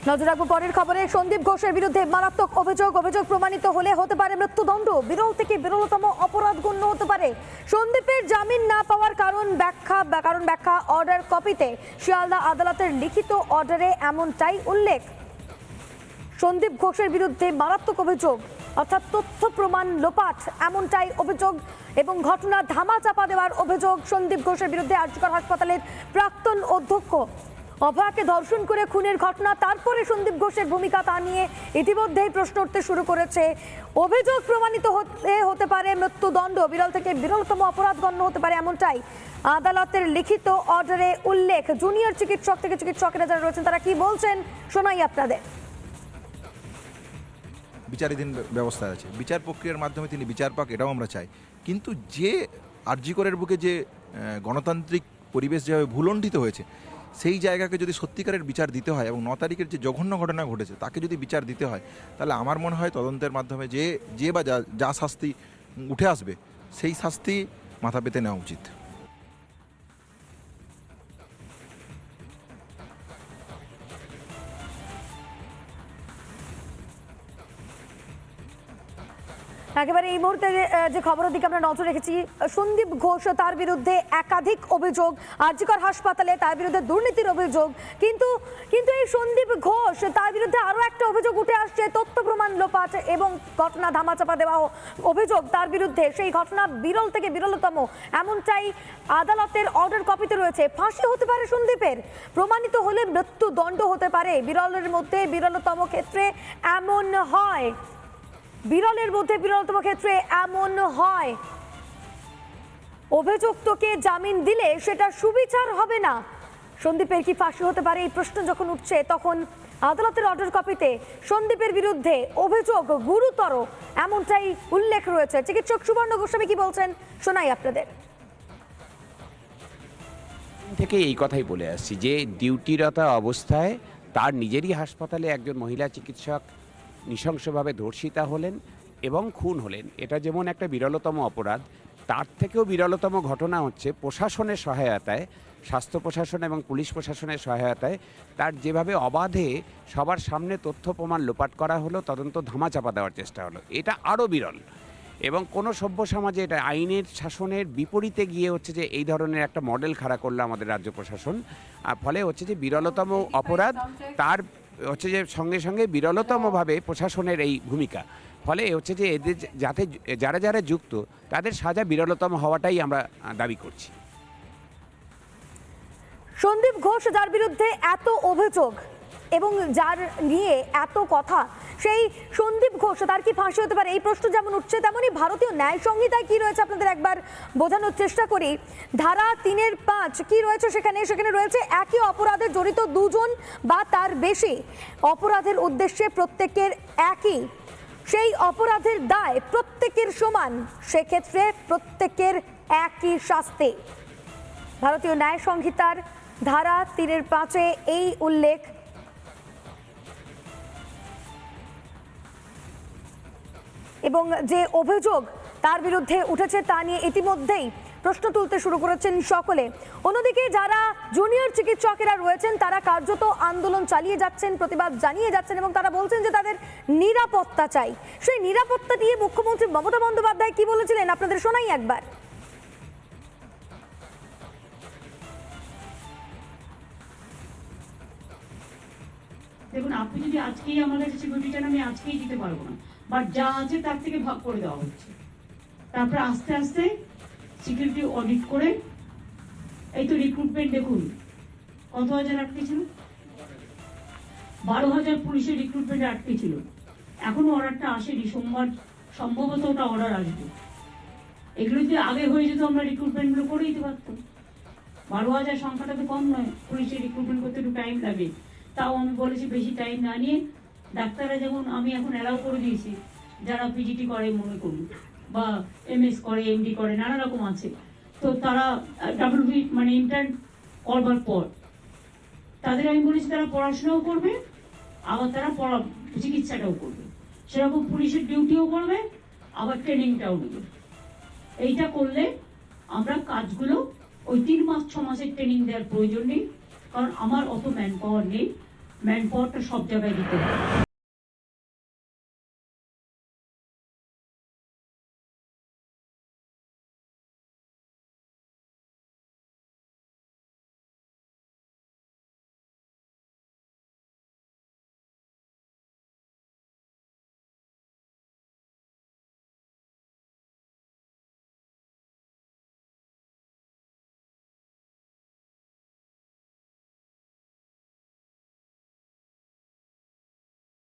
নজর রাখবো পরের খবরে। সন্দীপ ঘোষের বিরুদ্ধে মারাত্মক অভিযোগ প্রমাণিত হলে হতে পারে মৃত্যুদণ্ড। বিরল থেকে বিরলতম অপরাধ গণ্য হতে পারে। সন্দীপের জামিন না পাওয়ার কারণ ব্যাখ্যা অর্ডার কপিতে শিয়ালদা আদালতের লিখিত অর্ডারে এমনটাই উল্লেখ। সন্দীপ ঘোষের বিরুদ্ধে মারাত্মক অভিযোগ, অর্থাৎ তথ্য প্রমাণ লোপাট, এমনটাই অভিযোগ এবং ঘটনা ধামাচাপা দেওয়ার অভিযোগ সন্দীপ ঘোষের বিরুদ্ধে। আরজিকর হাসপাতালের প্রাক্তন অধ্যক্ষ অভয়াকে ধর্ষণ করে খুনের ঘটনা, তারপরে সন্দীপ ঘোষের ভূমিকা, তা নিয়ে ইতিমধ্যেই প্রশ্ন উঠতে শুরু করেছে। অভিযোগ প্রমাণিত হতে পারে মৃত্যুদণ্ড, বিরল থেকে বিরলতম অপরাধ গণ্য হতে পারে, এমনটাই আদালতের লিখিত অর্ডারে উল্লেখ। জুনিয়র চিকিৎসক থেকে চিকিৎসকেরা যারা রয়েছেন তারা কি বলছেন শোনাই আপনাদের। বিচারাধীন ব্যবস্থা আছে, বিচার প্রক্রিয়ার মাধ্যমে তিনি বিচার পাক, এটাও আমরা চাই। কিন্তু যে আরজিকরের বুকে যে গণতান্ত্রিক পরিবেশ যেভাবে ভুলণ্ঠিত হয়েছে, সেই জায়গাকে যদি সত্যিকারের বিচার দিতে হয় এবং 9 তারিখের যে জঘন্য ঘটনা ঘটেছে তাকে যদি বিচার দিতে হয়, তাহলে আমার মনে হয় তদন্তের মাধ্যমে যে বা যা শাস্তি উঠে আসবে সেই শাস্তি মাথা পেতে নেওয়া উচিত। একেবারে এই মুহূর্তে যে খবরের দিকে আমরা নজর রেখেছি, সন্দীপ ঘোষ, তার বিরুদ্ধে একাধিক অভিযোগ, আরজিকর হাসপাতালে তার বিরুদ্ধে দুর্নীতির অভিযোগ, কিন্তু এই সন্দীপ ঘোষ তার বিরুদ্ধে আরো একটা অভিযোগ উঠে আসছে, তথ্য প্রমাণ লোপাট এবং ঘটনা ধামাচাপা দেওয়া অভিযোগ তার বিরুদ্ধে। সেই ঘটনা বিরল থেকে বিরলতম, এমনটাই আদালতের অর্ডার কপিতে রয়েছে। ফাঁসি হতে পারে সন্দীপের, প্রমাণিত হলে মৃত্যুদণ্ড হতে পারে। বিরলের মধ্যে বিরলতম ক্ষেত্রে এমন হয়, বিরলের মধ্যে বিরলতম ক্ষেত্রে এমন হয়। অভিযুক্তকে জামিন দিলে সেটা সুবিচার হবে না। সন্দীপের কি ফাঁসি হতে পারে, এই প্রশ্ন যখন উঠছে তখন আদালতের অর্ডার কপিতে সন্দীপের বিরুদ্ধে অভিযোগ গুরুতর, এমনটাই উল্লেখ রয়েছে। চিকিৎসক সুবর্ণ গোস্বামী কি বলছেন শোনাই আপনাদের। থেকে এই কথাই বলে আসছি যে ডিউটিরত অবস্থায় তার নিজেরই হাসপাতালে একজন মহিলা চিকিৎসক নৃশংসভাবে ধর্ষিতা হলেন এবং খুন হলেন। এটা যেমন একটা বিরলতম অপরাধ, তার থেকেও বিরলতম ঘটনা হচ্ছে প্রশাসনের সহায়তায়, স্বাস্থ্য প্রশাসন এবং পুলিশ প্রশাসনের সহায়তায় তার যেভাবে অবাধে সবার সামনে তথ্য প্রমাণ লোপাট করা হলো, তদন্ত ধামাচাপা দেওয়ার চেষ্টা হলো। এটা আরও বিরল এবং কোনো সভ্য সমাজে এটা আইনের শাসনের বিপরীতে গিয়ে হচ্ছে যে এই ধরনের একটা মডেল খাড়া করলো আমাদের রাজ্য প্রশাসন। আর ফলে হচ্ছে যে বিরলতম অপরাধ, তার হচ্ছে যে সঙ্গে সঙ্গে বিরলতমভাবে প্রশাসনের এই ভূমিকা, ফলে হচ্ছে যে এদের যাতে যারা যুক্ত তাদের সাজা বিরলতম হওয়াটাই আমরা দাবি করছি। সন্দীপ ঘোষ যার বিরুদ্ধে এত অভিযোগ এবং যার নিয়ে এত কথা, সেই সন্দীপ ঘোষ তার কি ফাঁসি হতে পারে, এই প্রশ্ন যেমন উঠছে তেমনই ভারতীয় ন্যায় সংহিতায় কি রয়েছে আপনাদের একবার বোঝানোর চেষ্টা করি। ধারা 3-5 কি রয়েছে সেখানে রয়েছে একই অপরাধে জড়িত দুজন বা তার বেশি, অপরাধের উদ্দেশ্যে প্রত্যেকের একই, সেই অপরাধের দায় প্রত্যেকের সমান, সেক্ষেত্রে প্রত্যেকের একই শাস্তি। ভারতীয় ন্যায় সংহিতার ধারা 3-5 এই উল্লেখ। এবং যে অভিযোগ তার বিরুদ্ধে উঠেছে তা নিয়ে ইতিমধ্যেই প্রশ্ন তুলতে শুরু করেছেন সকলে। অন্যদিকে যারা জুনিয়র চিকিৎসকেরা রয়েছেন তারা কার্যত আন্দোলন চালিয়ে যাচ্ছেন, প্রতিবাদ জানিয়ে যাচ্ছেন এবং তারা বলছেন যে তাদের নিরাপত্তা চাই। সেই নিরাপত্তা নিয়ে মুখ্যমন্ত্রী মমতা বন্দ্যোপাধ্যায় কি বলেছিলেন আপনাদের শোনাই একবার। দেখুন, আপনি যদি আজকেই আমার কাছে সিকিউরিটি চান, আমি আজকেই দিতে পারবো না, বাট যা আছে তার থেকে ভাগ করে দেওয়া হচ্ছে। তারপরে আস্তে আস্তে সিকিউরিটি অডিট করে, এই তো রিক্রুটমেন্ট দেখুন কত হাজার আটকে ছিল, 12,000 পুলিশের রিক্রুটমেন্টে আটকে ছিল। এখনো অর্ডারটা আসেনি, সোমবার সম্ভবত ওটা অর্ডার আসবে। এগুলো যদি আগে হয়ে যেত আমরা রিক্রুটমেন্টগুলো করে দিতে পারতাম। 12,000 সংখ্যাটা তো কম নয়, পুলিশের রিক্রুটমেন্ট করতে একটু টাইম লাগে। তাও আমি বলেছি বেশি টাইম না নিয়ে ডাক্তাররা, যেমন আমি এখন অ্যালাউ করে দিয়েছি যারা পিজিটি করে মনে করুন বা এমএস করে, এমডি করে, নানা রকম আছে, তো তারা ডাব্লিউবি মানে ইন্টার্ন করবার পর তাদের আমি বলেছি তারা পড়াশোনাও করবে, আবার তারা চিকিৎসাটাও করবে, সেরকম পুলিশের ডিউটিও করবে, আবার ট্রেনিংটাও নেবে। এইটা করলে আমরা কাজগুলো ওই 3 মাস 6 মাসের ট্রেনিং দেওয়ার প্রয়োজন নেই, কারণ আমার অত ম্যান পাওয়ার নেই ম্যান পাওয়ারটা সব জায়গায় দিতে হবে।